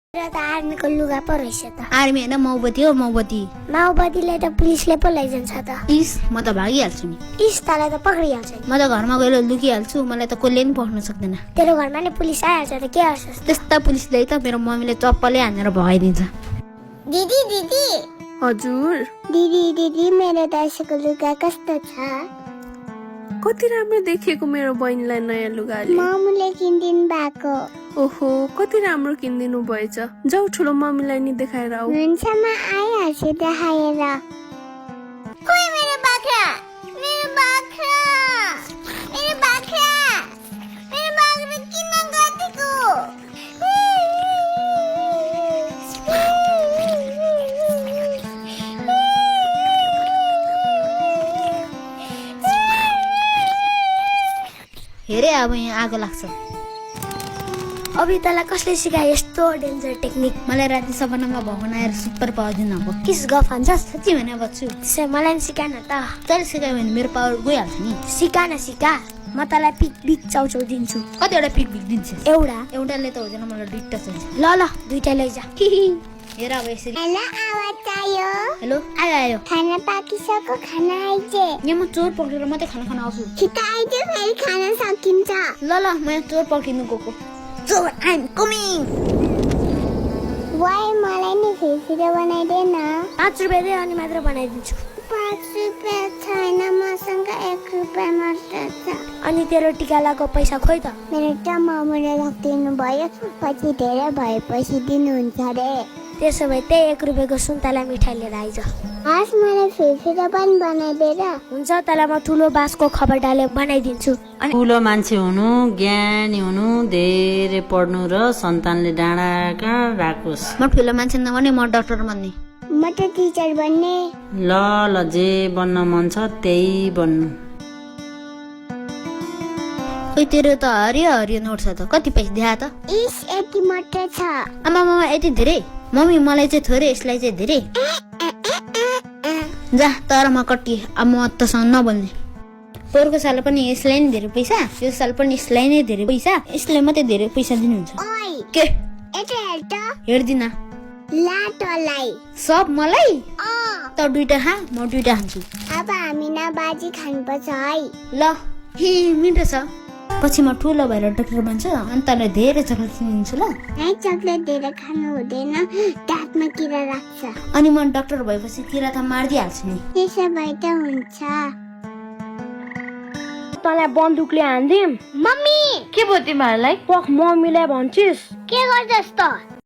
आर्मीको लुगा पो रहेछ त। आर्मी होइन माओवादी हो माओवादी। माओवादीलाई त पुलिसले पो लैजान्छ त। इस म त भागिहाल्छु नि। इस तलाई त पक्रिहाल्छ नि। म त घरमा गएर लुकिहाल्छु, मलाई त कसले पनि पक्र्न सक्दैन। तेरो घरमा नि पुलिस आइहाल्छ त के गर्छस्? त्यस्ता पुलिसले त मेरो मम्मीले चप्पलले हानेर भगाइदिन्छ। दिदी दिदी हजुर, दिदी मेरो दाइसको लुगा कस्तो छ? कति राम्रो देखिएको मेरो बहिनीलाई नयाँ लुगाले। मामुले किनिदिनु भएको। ओहो, कति राम्रो किनिदिनु भएछ। जाऊ ठुलो मम्मीलाई नि देखाएर आऊ। हुन्छ म आइहाल्छु देखाएर। ओइ मेरो बाख्रा, मेरो बाख्रा, मेरो बाख्रा, मेरो बाख्रा किन गएको? हेरे अब यहाँ आगो लाग्छ। अभी तलाई कसले सिकायो यस्तो डेन्जर टेक्निक? मलाई राति सपनामा भगवान आएर सुपर पावर दिनु अब। किस गफ भन्छस्? साँच्ची भने बच्छु। त्यसै मलाई नि सिका न त। तैँले सिकायो भने मेरो पावर गइहाल्छ नि। सिका न सिका, म तलाई पिक बिक चाउचाउ दिन्छु। कतिवटा पिक दिन्छ? एउटाले त हुँदैन, मलाई दुईटा चाहिन्छ। ल दुईटा लैजा। हेर अब यसरी। हेलो आवाज आयो? हेलो, आयो। खाना पाकिसक्यो, खाना आइजे। यहाँ म चोर पक्रेर मात्रै खाना खान आउँछु। छिटो आइजे फेरि खाना सकिन्छ। ल म यहाँ चोर पक्रिनु गएको। चोर आइ एम कमिङ। वाइ मलाई नि फेरि बनाइदे न। 5 रुपैयाँ दे अनि मात्र बनाइदिन्छु। 5 रुपैयाँ छैन, मसँग 1 रुपैयाँ मात्र छ। अनि तेरो टिकालाको पैसा खोइ त? मेरो त मामुले राखिदिनु भयो, पछि धेरै भएपछि दिनुहुन्छ रे। त्यसो भए त्यही 1 रुपैयाँको सुन्तला मिठाई लिएर आइज। हस्, मलाई फेरि पनि बनाइदिएर। हुन्छ, तँलाई म ठुलो बाँसको खबर डाले बनाइदिन्छु। ठुलो मान्छे हुनु, ज्ञानी हुनु, धेरै पढ्नु र सन्तानले डाँडा कहाँ राखोस्। म ठुलो मान्छे नबन्ने, म डाक्टर बन्ने। म त टिचर बन्ने। ल जे बन्न मन छ त्यही बन्नु। खोइ तेरो त हरियो हरियो नोट छ त। कति पैसा दिए त? इस यति मात्र छ। आमा यति धेरै? मम्मी मलाई चाहिँ थोरै, यसलाई चाहिँ धेरै। जा तर म कति, अब म तसँग नबोल्ने। पोहोरको साल पनि यसलाई नै धेरै पैसा, यो साल पनि यसलाई नै धेरै पैसा, यसलाई मात्रै धेरै पैसा दिनुहुन्छ। ओइ के यता हेर त। हेर्दिन। लाटोलाई सब मलाई? त दुईटा खा, म दुईटा खान्छु। अब हामी न बाजी खानुपर्छ है। ल मिठो छ। पछि म ठुलो भएर डाक्टर बन्छु अनि तँलाई धेरै चक्लेट किनिदिन्छु ल। चक्लेट धेरै खानु हुँदैन, दाँतमा किरा लाग्छ। अनि म डाक्टर भएपछि किरा त मारिदिइहाल्छु नि। त्यसो भए त हुन्छ। तँलाई बन्दुकले हान्दिम। मम्मी के भयो तिमीहरूलाई? पख मम्मीलाई भन्छिस्? के गर्छस् त?